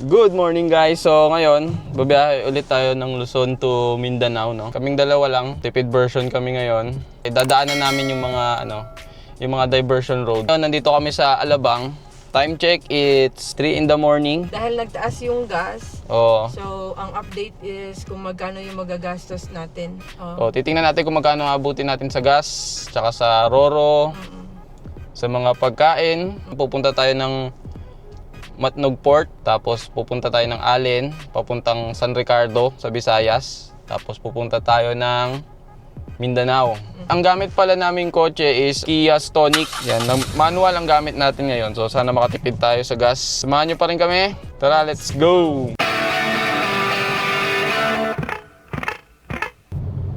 Good morning guys. So ngayon, babiyahe ulit tayo ng Luzon to Mindanao, no. Kaming dalawa lang, tipid version kami ngayon. Dadaanan namin yung mga yung mga diversion road. Nandito kami sa Alabang. Time check, it's 3 in the morning. Dahil nagtaas yung gas. Oo. So, ang update is kung magkano yung magagastos natin. Titingnan natin kung magkano abutin natin sa gas, tsaka sa Roro, sa mga pagkain. Pupunta tayo ng Matnog Port, tapos pupunta tayo ng Allen, papuntang San Ricardo sa Visayas, tapos pupunta tayo ng Mindanao. Ang gamit pala naming kotse is Kia Stonic. Yan, manual ang gamit natin ngayon. So sana makatipid tayo sa gas. Samahan nyo pa rin kami. Tara, let's go!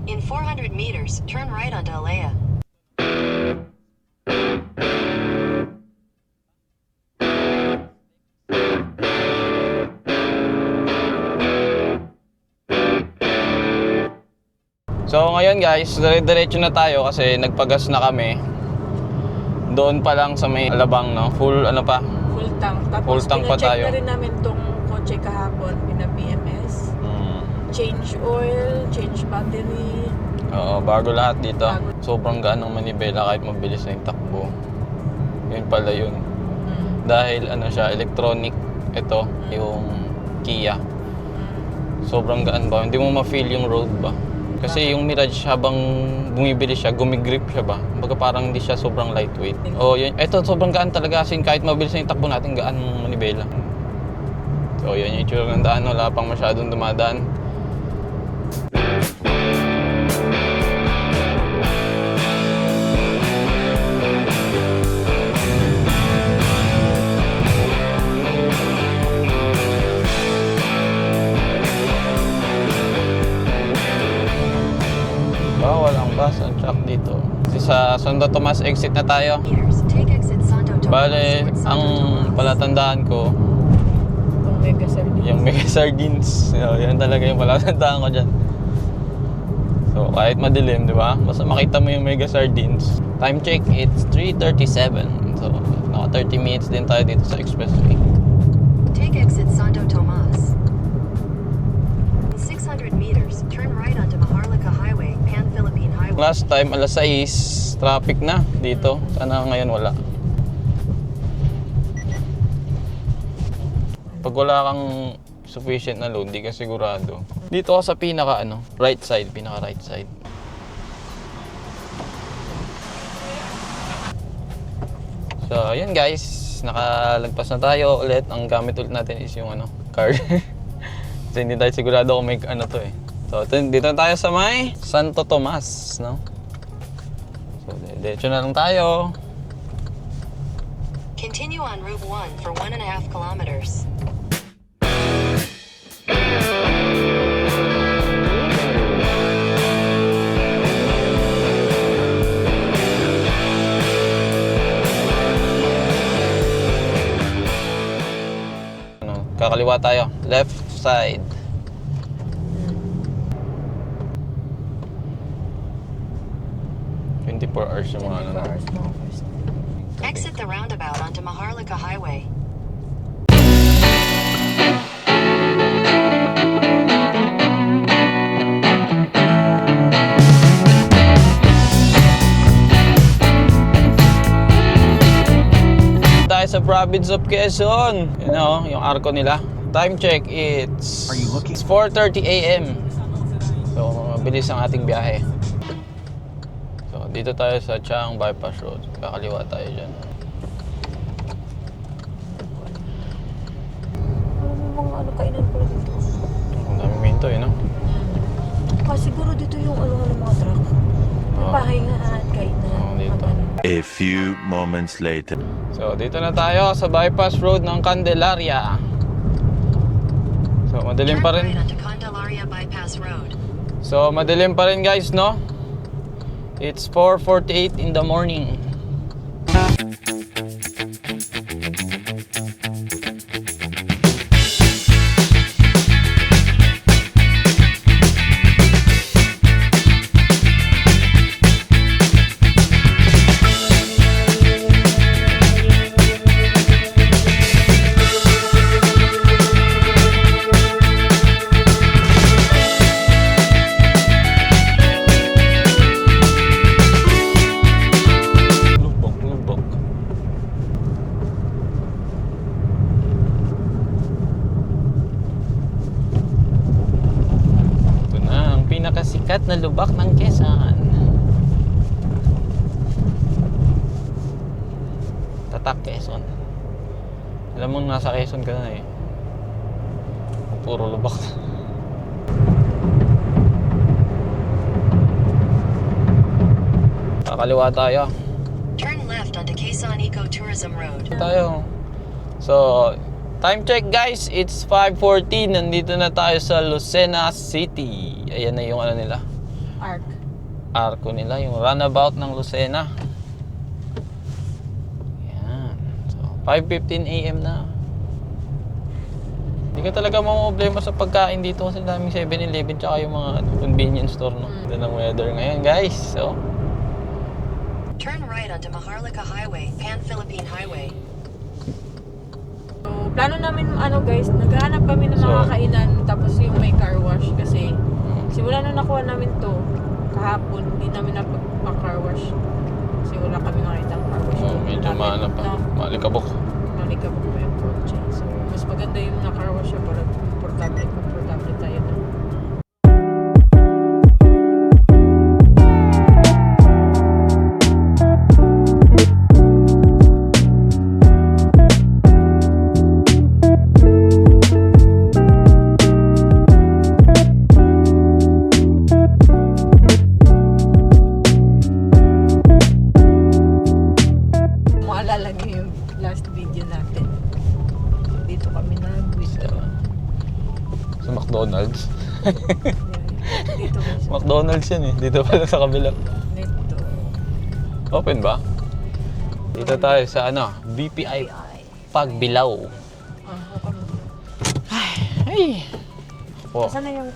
In 400 meters, turn right onto Alea. So ngayon guys, dire-diretso na tayo kasi nagpagas na kami. Doon pa lang sa may Alabang, no? Full Full tank. Tapos full tank pa tayo. na rin namin tong kotse kahapon, pina-PMS. Change oil, change battery. Oo, bago lahat dito. Sobrang gaan ng manibela kahit mabilis na yung takbo. Yun pala yun. Dahil siya, electronic ito, yung Kia. Sobrang gaan ba? Hindi mo ma-feel yung road ba? Kasi yung Mirage habang bumibili siya, gumigrip siya ba? Baga parang hindi siya sobrang lightweight. Yun. Ito sobrang gaan talaga kasi kahit mabilis na yung takbo natin, gaan ng manibela. So yun yung itsura ng daan, wala pang masyadong dumadaan. Walang bus and truck dito. Kasi sa Santo Tomas exit na tayo. Bale, ang palatandaan ko, Itong mega sardines. yung mega sardines. Yan talaga yung palatandaan ko dyan. So kahit madilim, di ba? Basta makita mo yung mega sardines. Time check, it's 3:37. So naka 30 minutes din tayo dito sa expressway. Take exit Santo Tomas. In 600 meters, turn right onto Maharlika Highway, Pan-Philippine Highway. Last time, alas 6, traffic na dito. Sana ngayon wala. Pag wala kang sufficient na load, di ka sigurado. Dito ka sa pinaka right side, pinaka right side. So, yun guys, nakalagpas na tayo ulit. Ang gamit ulit natin is yung card. Kasi hindi tayo sigurado kung may to eh. So, dito na tayo sa may Santo Tomas, no? So, diretso na lang tayo. Continue on Route 1 for 1.5 kilometers. Kakaliwa tayo, left side. Hours yung mga Exit the roundabout onto Maharlika Highway. Tayo sa province of Quezon. Yung arko nila. Time check, it's 4:30 AM. So, mabilis ang ating biyahe. Dito tayo sa Chang Bypass Road. Kakaliwa tayo dyan. Mga kainan pala dito. Ang daming minto no? Siguro dito yung mga truck. Pahingaan, kainan. Dito. A few moments later. So, dito na tayo sa bypass road ng Candelaria. So, madilim pa rin. Candelaria Bypass Road. So, madilim pa rin guys, no? It's 4:48 in the morning. sikat na lubak ng Quezon. Tatak Quezon. Alam mo nasa Quezon ka na eh. Puro lubak. Kakaliwa tayo. Turn left onto Quezon Eco-Tourism Road. Tayo. So, time check guys, it's 5:14. Nandito na tayo sa Lucena City. Ayan na yung ano nila. Arco nila, yung runabout ng Lucena. Ayan. So, 5:15 AM na. Hindi ka talaga problema sa pagkain dito kasi daming 7-Eleven tsaka yung mga convenience store, no? Ganda ng weather ngayon guys. So, Turn right onto Maharlika Highway, Pan-Philippine Highway. So, plano namin guys, naghahanap kami ng mga So, kainan tapos yung may car wash kasi simula nung nakuha namin to kahapon, hindi namin napag-car wash kasi wala kami nakita ng car wash. medyo maano pa. Malikabok. Malikabok pa yung kotse. So, mas maganda yung na-car wash siya para komportable tayo na. Maalala niyo yung last video natin. Dito kami nag-video. Sa McDonald's. Dito kami sa McDonald's yan eh. Dito pala sa kabila. Neto. Open ba? Dito tayo sa BPI Pagbilao. Ay! Po. Saan na yung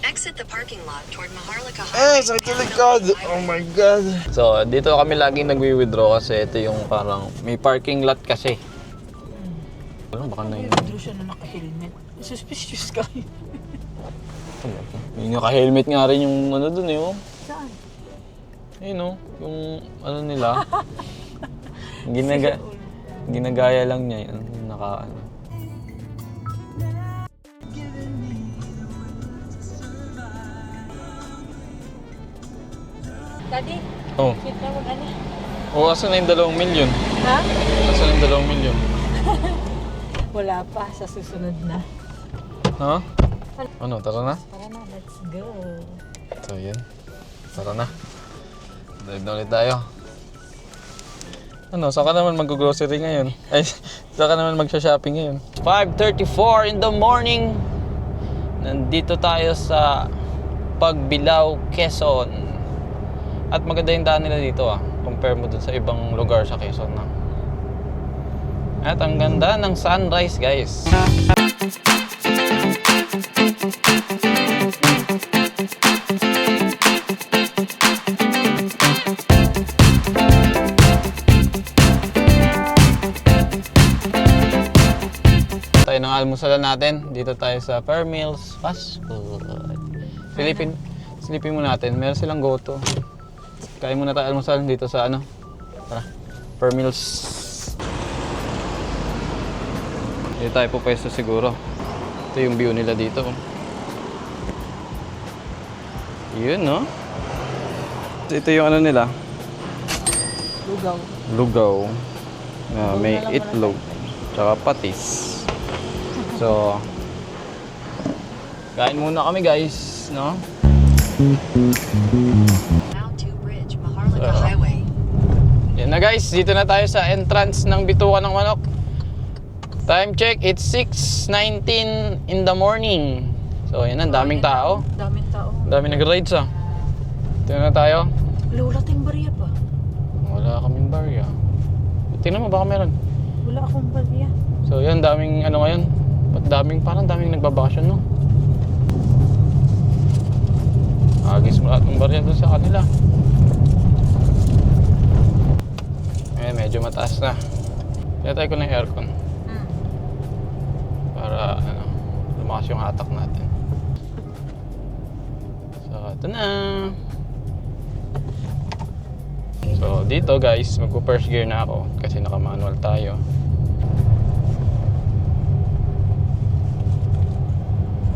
Exit the parking lot toward Maharlika Highway. Sa likod! Oh my God! So, dito kami laging nagwi-withdraw kasi ito yung parang may parking lot kasi. Ano, baka na yun. Nag-withdraw siya na naka-helmet. Suspicious ka. Yung naka-helmet nga rin yung dun eh. Oh. Saan? Ayun yung nila. Ginagaya lang niya yun. Daddy, Oh. kita mo Oh, asan na yung 2 million? Ha? Asan na yung 2 million? Wala pa, sa susunod na. Ha? Ano, tara na? Tara na, let's go. So, yun. Tara na. Drive na ulit tayo. Ano, saan ka naman mag-grocery ngayon? Ay, saan ka naman mag-shopping ngayon? 5:34 in the morning. Nandito tayo sa Pagbilao, Quezon. At maganda yung daan nila dito compare mo dun sa ibang lugar sa Quezon na. At ang ganda ng sunrise guys. Tayo ng almusalan natin. Dito tayo sa Fairmeals Fast Food. Silipin mo natin. Meron silang goto. Kain muna tayo almusal dito sa tara, Fairmeals. Dito tayo po pwesto siguro. Ito yung view nila dito. Yun, no? Ito yung nila. Lugaw. Lugaw. May itlog. Tsaka patis. So, kain muna kami guys, no? Now to Bridge, Maharlika Highway. Yan na guys, dito na tayo sa entrance ng Bituka ng Manok. Time check, it's 6:19 in the morning. So, yan na, daming tao. Daming tao. Daming nag-rides Dito na tayo. Wala tayong barya pa. Wala kaming barya. Tingnan mo, baka meron. Wala akong barya. So, yan, daming ngayon. Parang daming nagbabakasyon, no? Agis mo lahat ng barya doon sa kanila. Medyo mataas na. Tinatay ko ng aircon. Para, lumakas yung hatak natin. So, ito na. So, dito guys, magpo-first gear na ako kasi naka-manual tayo.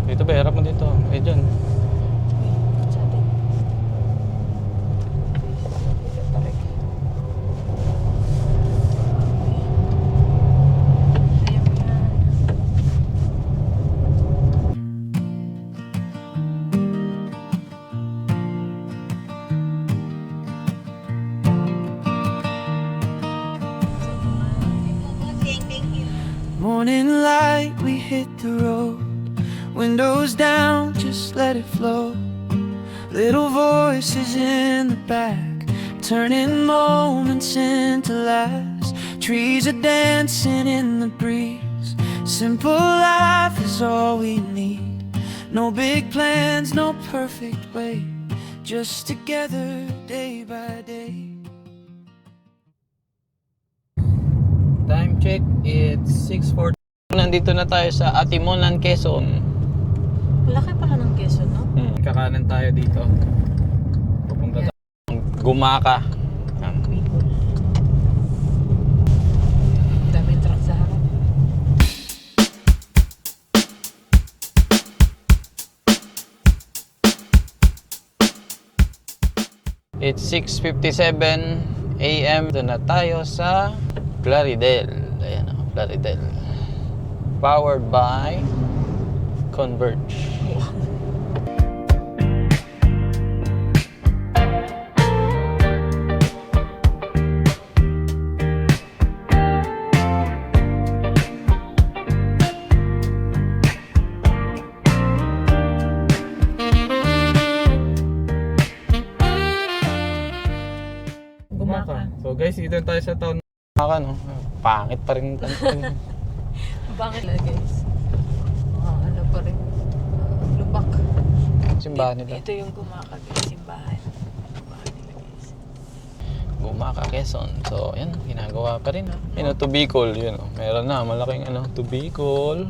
Dito ba? Harap mo dito. Dyan. hit the road. Windows down, just let it flow. Little voices in the back, turning moments into laughs. Trees are dancing in the breeze. Simple life is all we need. No big plans, no perfect way. Just together day by day. Time check, it's 6:40. Nandito na tayo sa Atimonan, Quezon. Laki pala ng Quezon, no? Kakanan tayo dito. Pupunta tayo ng Gumaka. Yan. Daming truck sa harap. It's 6:57 AM. Doon na tayo sa Plaridel. Ayan o, Plaridel. Powered by Converge. Gumaka. So guys, dito na tayo sa town. Gumaka, no? Pangit pa rin. Bakit na guys? Ano pa rin? Lubak. Simbahan nila. Ito yung Gumaka guys, simbahan. Simbahan nila guys. Gumaka, Quezon. So, yan. Ginagawa pa rin. Yun, to Bicol. Yun, oh. Meron na. Malaking to Bicol.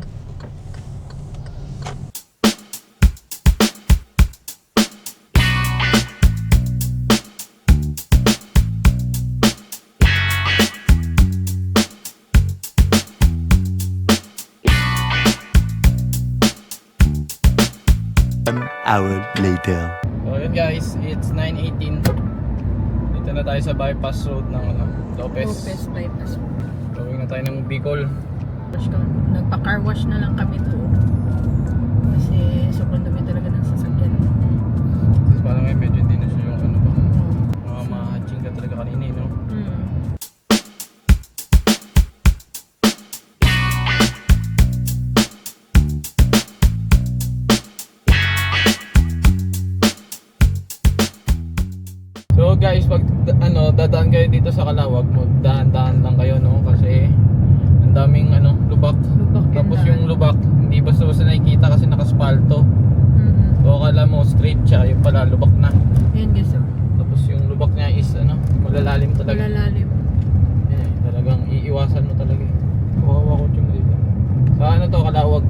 An hour later. So yun guys, it's 9:18. Dito na tayo sa bypass road ng Lopez. Lopez bypass. Gawin na tayo ng Bicol. Nagpa-car wash na lang kami doon. Kasi sobrang dumi talaga ng sasakyan. Tapos parang ngayon medyo hindi na siya yung ano ba. Mga mahaching ka talaga kanina, no? So guys, pag dadaan kayo dito sa Calawag, magdahan-dahan lang kayo, no? Kasi ang daming lubak. Lubak yan Tapos daan. yung lubak, hindi basta-basta nakikita kasi nakaspalto. So akala mo straight siya, yung pala lubak na. Ayan guys, oh. Tapos yung lubak niya is malalalim talaga. Malalalim. Talagang iiwasan mo talaga. Kawawa ko mo dito. Sa to, Calawag.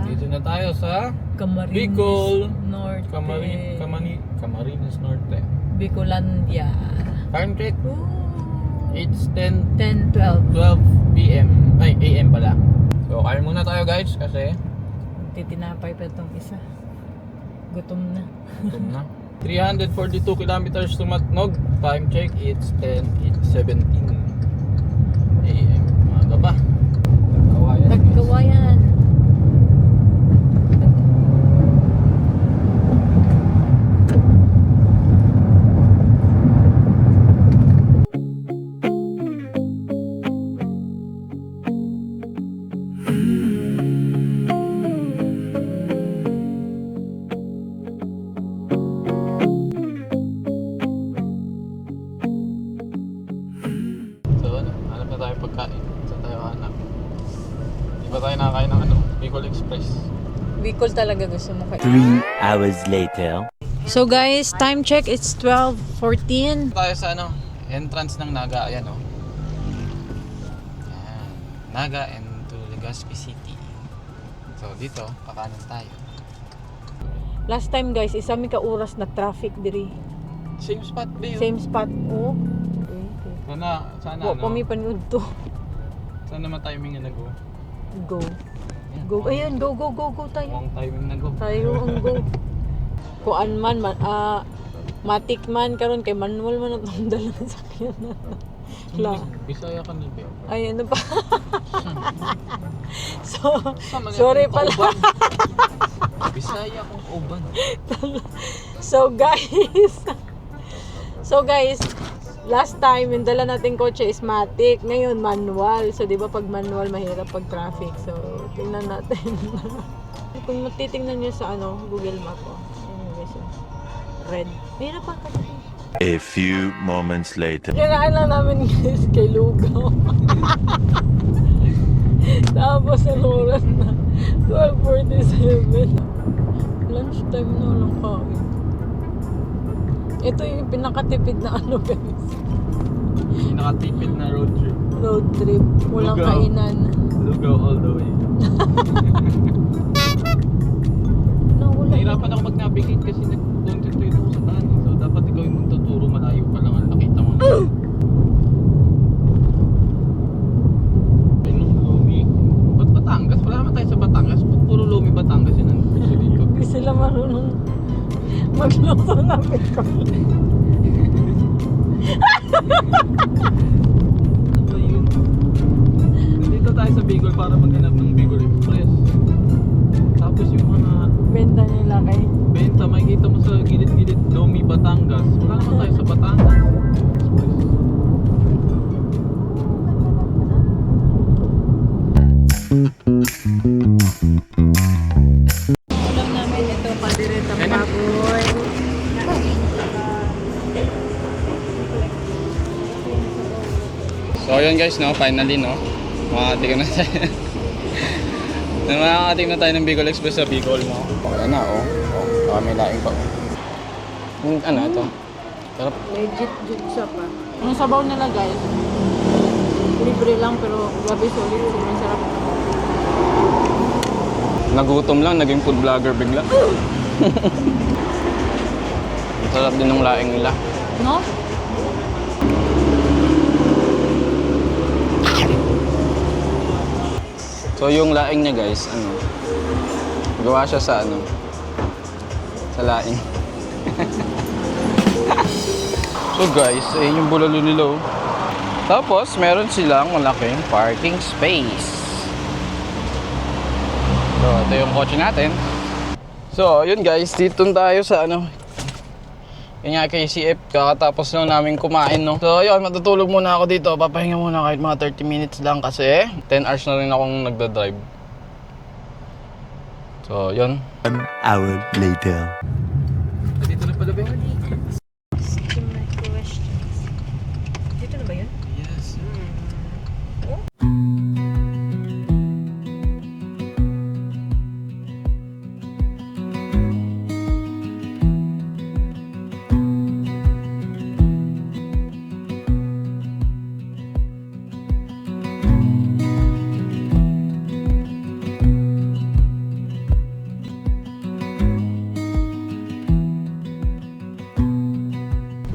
Dito na tayo sa Camarines Bicol. Norte. Camarines Norte. Bicolandia. Time check, Ooh. it's 10 10-12. 12 PM. Ay, AM pala. So, kain muna tayo guys kasi Titinapay pa itong isa. Gutom na. gutom na. 342 kilometers to Matnog. Time check, it's 17 AM. Maaga pa. Nagkawayan guys. Nagkawayan. So, hanap na tayo pagkain. Saan tayo hanap? Di ba tayo nakakain ng Bicol Express? Bicol talaga gusto mo kayo. 3 hours later. So guys, time check, it's 12:14. Tayo sa entrance ng Naga. Ayan, oh. Ayan. Naga and to Legazpi City. So, dito, kakanan tayo. Last time guys, isa mi ka oras na traffic diri. Same spot ba yun? Same spot. Oh. Sana Wa pa mi panood to. Sana ma-timing na go. Go. Go. Ayun, go tayo. Wrong timing na go. Tayo ang go. Kuan man, matik man karon kay manual man ang dalang sakyan na. La. Bisaya ka na ba? Ay, ano pa? Sorry pala. Bisaya kong uban. So guys, last time yung dala nating kotse is matic, ngayon manual. So 'di ba pag manual mahirap pag traffic. So tingnan natin. Kung titingnan niyo sa Google Map ayun guys. Red. Mahirap pa kasi. A few moments later. Kailangan lang namin guys kay Lugaw. Tapos ang oras na 12:47. Lunch time na lang kain. Ito yung pinakatipid na guys. Nakatipid na road trip. Road trip. Walang Lugaw. kainan. Lugaw all the way. Wala. Nahirapan ako mag-navigate kasi nag-concentrate ako sa daan. So dapat ikaw yung magtuturo, malayo pa lang ang nakita mo. Anong Lumi? Ba't Batangas? Wala naman tayo sa Batangas. Ba't puro Lumi Batangas yun ang gusto dito? Hindi sila marunong magluto ng pikol. Ano ba yun? Nandito tayo sa Bicol para maghanap ng Bicol Express. Tapos yung mga Benta nila kay. benta, makikita mo sa gilid-gilid Lumi Batangas. Wala naman tayo sa Batangas. Ulam namin ito, kadiretang Ano? baboy. So yun guys, no, finally no, makakating na tayo. Makakating na tayo ng Bicol Express sa Bicol, no. Okay na, may laing pa. Ano ito? Sarap. Legit siya pa. Yung sabaw nila guys, libre lang pero grabe solid. Sobrang sarap. Nagutom lang, naging food vlogger bigla. Sarap din ng laing nila. No? So yung laing niya guys, gawa siya sa sa laing. So guys, ayun yung bulalo nila. Tapos meron silang malaking parking space. So ito yung kotse natin. So yun guys, dito tayo sa yun nga kay CF, kakatapos lang namin kumain, no. So yun, matutulog muna ako dito. Papahinga muna kahit mga 30 minutes lang kasi 10 hours na rin akong nagdadrive. So yun. 1 hour later. Dito na pala ba yun? Dito na ba yun? Yes.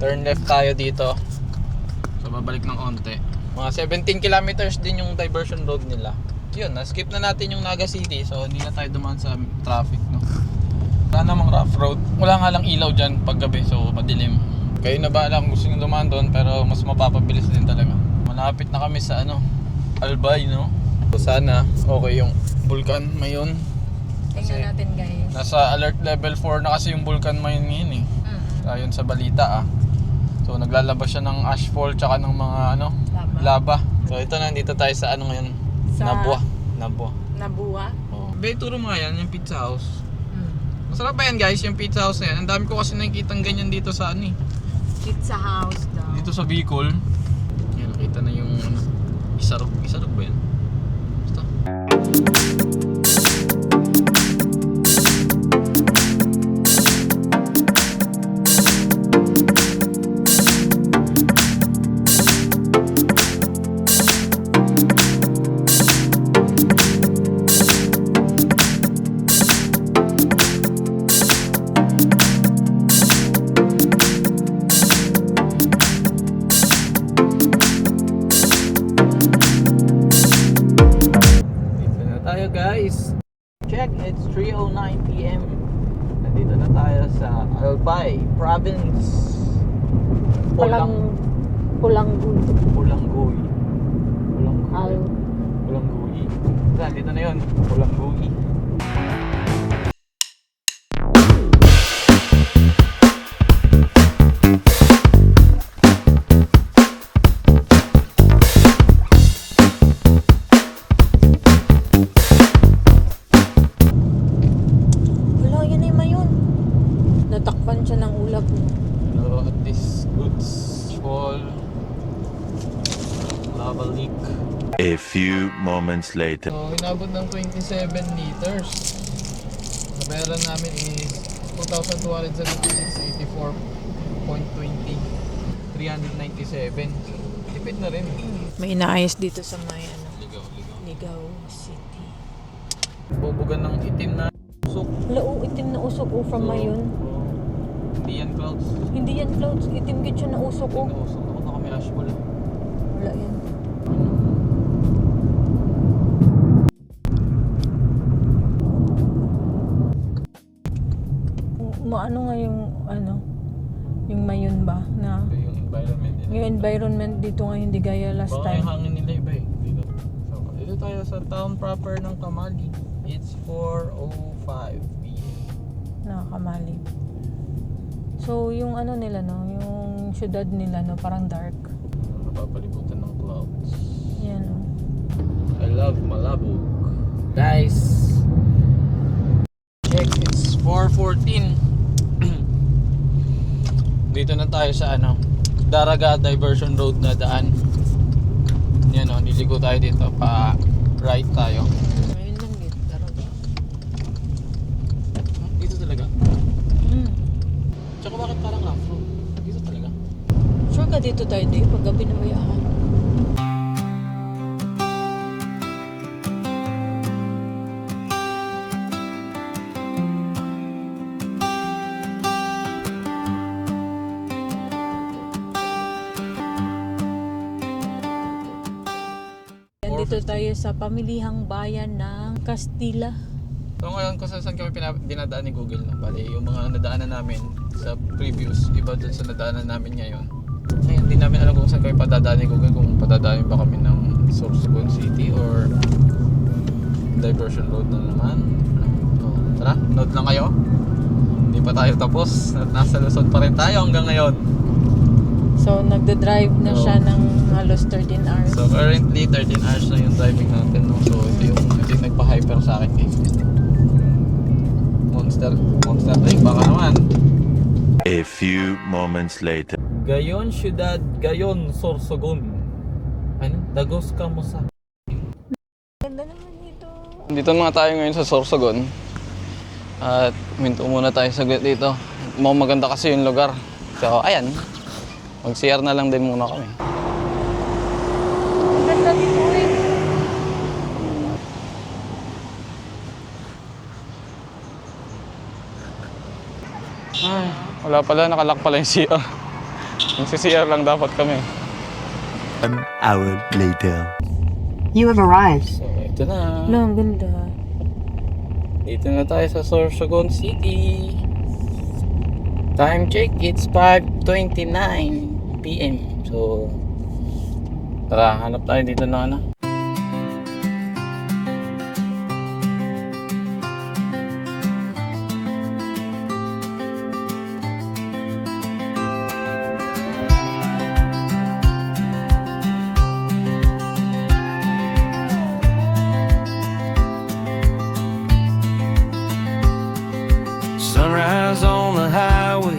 Turn left tayo dito. So babalik ng onte. Mga 17 kilometers din yung diversion road nila. Yun, na-skip na natin yung Naga City. So hindi na tayo dumaan sa traffic, no. Wala namang rough road. Wala nga lang ilaw dyan pag gabi, so madilim. Kayo na ba alam kung gusto nyo dumaan doon, pero mas mapapabilis din talaga. Malapit na kami sa Albay, no. So sana okay yung Bulkan Mayon. Tingnan natin guys. Nasa alert level 4 na kasi yung Bulkan Mayon ngayon Ayon sa balita So naglalabas siya ng ashfall tsaka ng mga lava. So ito na, dito tayo sa ngayon? Sa Nabua. Nabuwa. Oh. Turo mo nga yan, yung pizza house. Masarap ba yan guys, yung pizza house na yan? Ang dami ko kasi nakikitang ganyan dito sa Pizza house daw. dito sa Bicol. Yan, nakita na yung isarog ba yan? Basta. Guys, check, it's 3:09 PM. Nandito na tayo sa Albay Province. Pulanggul. Pulanggoy. Pulanggoy. Al. Pulanggoy. Saan? Dito na yun. Pulanggoy. Wala, yan ay mayon. Natakpan siya ng ulap. Hello at this goods fall. Lava leak. A few moments later. So, inabot ng 27 liters. Nabayaran namin is 2,276, 84.20. 397. Tipid na rin. May inaayos dito sa may ano, Ligaw. Ligaw City. Bubugan ng itim na usok. Lao, itim na usok o from mayon. Hindi yan clouds. Hindi yan clouds, itim gid siya na usok o. Usok ako na kami ashball. Wala yan. Maano nga yung ano, yung mayon ba na Ito yung environment nila. yung environment dito nga hindi gaya last Baka time. yung hangin nila iba eh. Dito. So, dito tayo sa town proper ng Kamali. It's 4:05 p.m. Nakakamali. So yung ano nila no, yung syudad nila no, parang dark. Napapalibutan ng clouds. Yan oh. I love Malabog. Guys, check, it's 4:14. Dito na tayo sa ano, Daraga Diversion Road na daan. Yan o, niligo tayo dito, pa right tayo. Ngayon lang dito, Daraga. Dito talaga. Tsaka bakit parang rough road? Dito talaga. Sure ka dito tayo di pag gabi na mayahan. Dito tayo sa pamilihang bayan ng Castilla. So ngayon kung saan kami dinadaan ni Google, no? Bali, yung mga nadaanan namin sa previous, iba dun sa nadaanan namin ngayon. Ngayon, hindi namin alam kung saan kami padadaan ni Google, kung padadaan ba kami ng Sorsogon City or Diversion Road na naman. So, tara, note lang kayo. Hindi pa tayo tapos. Nasa Luzon pa rin tayo hanggang ngayon. So nagda-drive na siya ng halos 13 hours. So currently 13 hours na yung driving natin, no? So ito yung nagpa-hyper sa akin, guys. Monster Lake baka naman. A few moments later. Gayon Ciudad, Gayon Sorsogon. Ano? Dagos Kamusa. Ganda naman dito. Dito na tayo ngayon sa Sorsogon. At minto muna tayo saglit dito. Maganda kasi yung lugar. So ayan. Mag-CR na lang din muna kami. Ang ganda dito eh. Ay, wala pala. Nakalak pala yung CR. Mag-CR lang dapat kami. 1 hour later. You have arrived. So ito na. Wala, ang ganda. Dito na tayo sa Sorsogon City. Time check, it's 5:29 p.m. So, tara, hanap tayo dito na ano. Sunrise on the highway,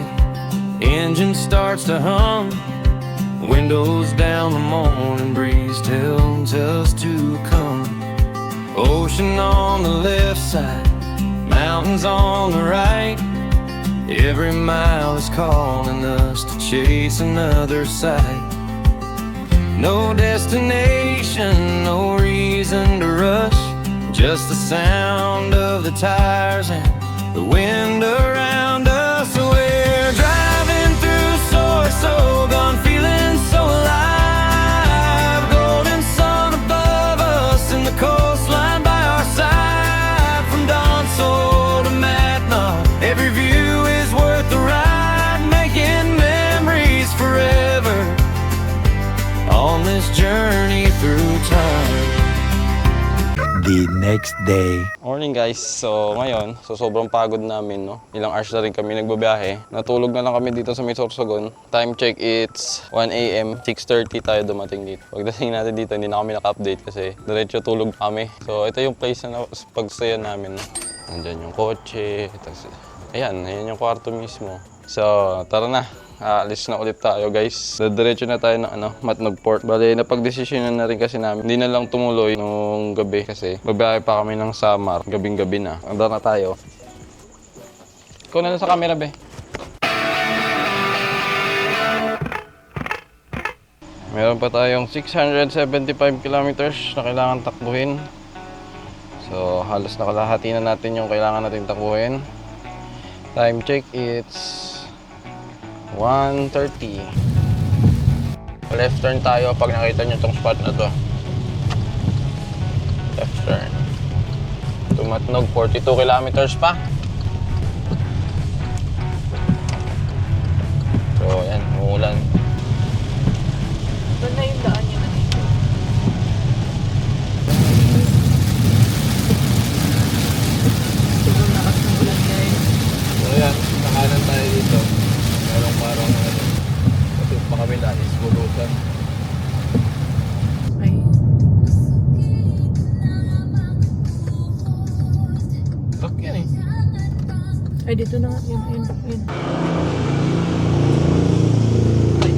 engine starts to hum. Windows down, the morning breeze tells us to come. Ocean on the left side, mountains on the right. Every mile is calling us to chase another sight. No destination, no reason to rush. Just the sound of the tires and the wind around us. We're driving through Sorsogon, feeling so alive. Golden sun above us and the coastline by our side. From Donsol to Mackinac, every view is worth the ride. Making memories forever The next day. Morning guys. So ngayon, sobrang pagod namin, no. Ilang hours na rin kami nagbabiyahe. Natulog na lang kami dito sa may Sorsogon. Time check, it's 1 AM, 6:30 tayo dumating dito. Pagdating natin dito, hindi na kami naka-update kasi diretso tulog kami. So ito yung place na pagsayan namin, no. Nandyan yung kotse. Tapos, ayan yung kwarto mismo. So tara na. Aalis na ulit tayo guys. Diretso na tayo ng Matnog Port. Bale, napagdesisyonan na rin kasi namin. Hindi na lang tumuloy nung gabi kasi babiyahe pa kami ng Samar. Gabing-gabi na. Andar na tayo. Ikaw na lang sa camera, be. Meron pa tayong 675 kilometers na kailangan takbuhin. So, halos nakalahati na natin yung kailangan natin takbuhin. Time check, it's 1:30. Left turn tayo pag nakita nyo itong spot na to. Left turn. Tumatnog, 42 kilometers pa. So, yan, umuulan. Doon na yung daan niya na dito. Sobrang lakas ng ulan guys. So, yan, nakanan tayo dito. Merong parang kasi pa kabila is bulutan. Ay. Truck yan eh. Ay, dito na nga. Yun.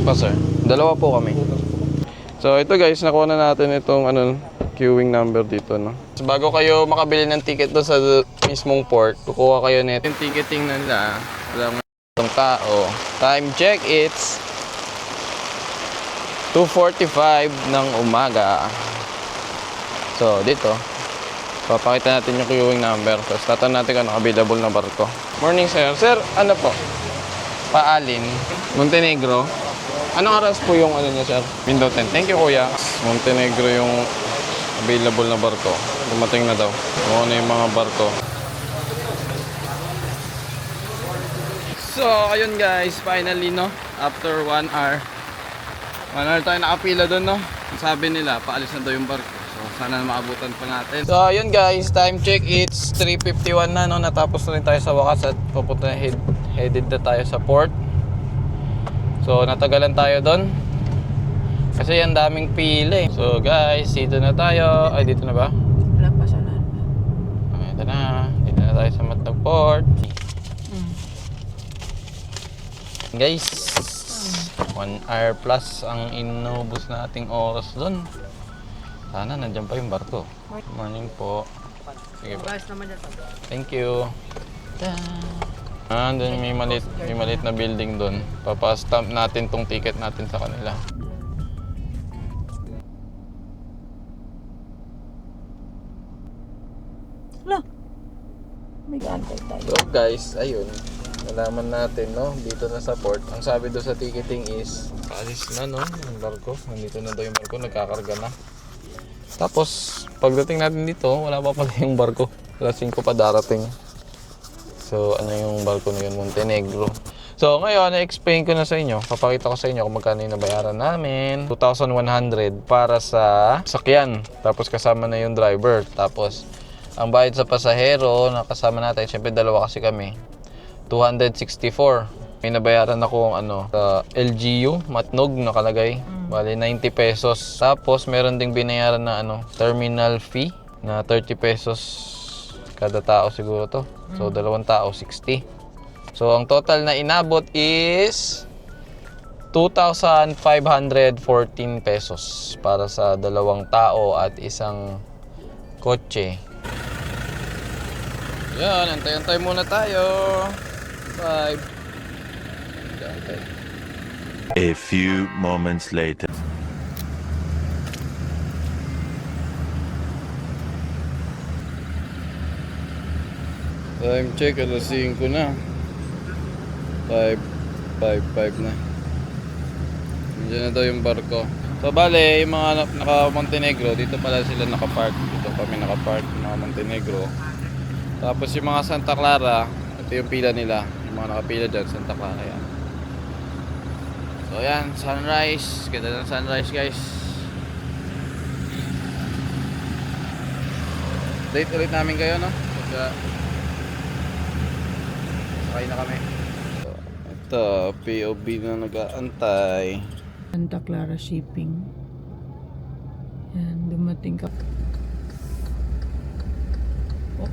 Pa sir, dalawa po kami. So ito guys, nakuha na natin itong queuing number dito, no. So, bago kayo makabili ng ticket doon sa mismong port, kukuha kayo nito. Yung ticketing na nila, alam mo itong tao. Time check, it's 2:45 ng umaga. So dito, papakita natin yung queuing number. Tapos tatanong natin kung available na barko. Morning sir. Sir, ano po? Paalin, Montenegro. Anong oras po yung niya, sir? Window 10. Thank you, kuya. Montenegro yung available na barko. Dumating na daw. Kung ano yung mga barko. So, ayun guys. Finally, no? After 1 hour. 1 hour tayo nakapila doon, no? Sabi nila, paalis na daw yung barko. So, sana maabutan pa natin. So, ayun guys. Time check. It's 3:51 na, no? Natapos na rin tayo sa wakas at pupunta na headed na tayo sa port. So, natagalan tayo doon. Kasi ang daming pila eh. So, guys, dito na tayo. Ay, dito na ba? Wala pa siya na. Okay, ito na. Dito na tayo sa Matnog Port. Guys, 1 hour plus ang inubos nating oras doon. Sana nandiyan pa yung barko. Morning po. Sige po. Guys, naman dyan. Thank you. Doon may maliit na building doon. Papastamp natin tong ticket natin sa kanila. Wala. May gaantay tayo. So guys, ayun. Nalaman natin, no? Dito na sa port. Ang sabi doon sa ticketing is paalis na, no? Yung barko. Nandito na daw yung barko. Nagkakarga na. Tapos, pagdating natin dito, wala pa pala yung barko. Alas 5 pa darating. So, ano yung barko na yun? Montenegro. So, ngayon, i-explain ko na sa inyo. Papakita ko sa inyo kung magkano yung nabayaran namin. 2,100 para sa sakyan. Tapos, kasama na yung driver. Tapos, ang bayad sa pasahero na kasama natin, syempre dalawa kasi kami, 264. May nabayaran ako sa LGU, Matnog nakalagay. Bali, 90 pesos. Tapos, meron ding binayaran na terminal fee na 30 pesos kada tao siguro to. So, dalawang tao, 60. So, ang total na inabot is 2,514 pesos para sa dalawang tao at isang kotse. Yan, antay-antay muna tayo. 5. A few moments later. Time check, alas 5 na. 5 na. Nandiyan na daw yung barko. So bale, yung mga naka-Montenegro, dito pala sila nakapark. Dito kami nakapark, mga Montenegro. Tapos yung mga Santa Clara, ito yung pila nila. Yung mga nakapila dyan, Santa Clara yan. So yan, sunrise. Ganda ng sunrise guys. Update ulit namin kayo, no? Pagka sakay na kami. Ito, POV na nag-aantay. Santa Clara Shipping. Yan, dumating ka. Oh,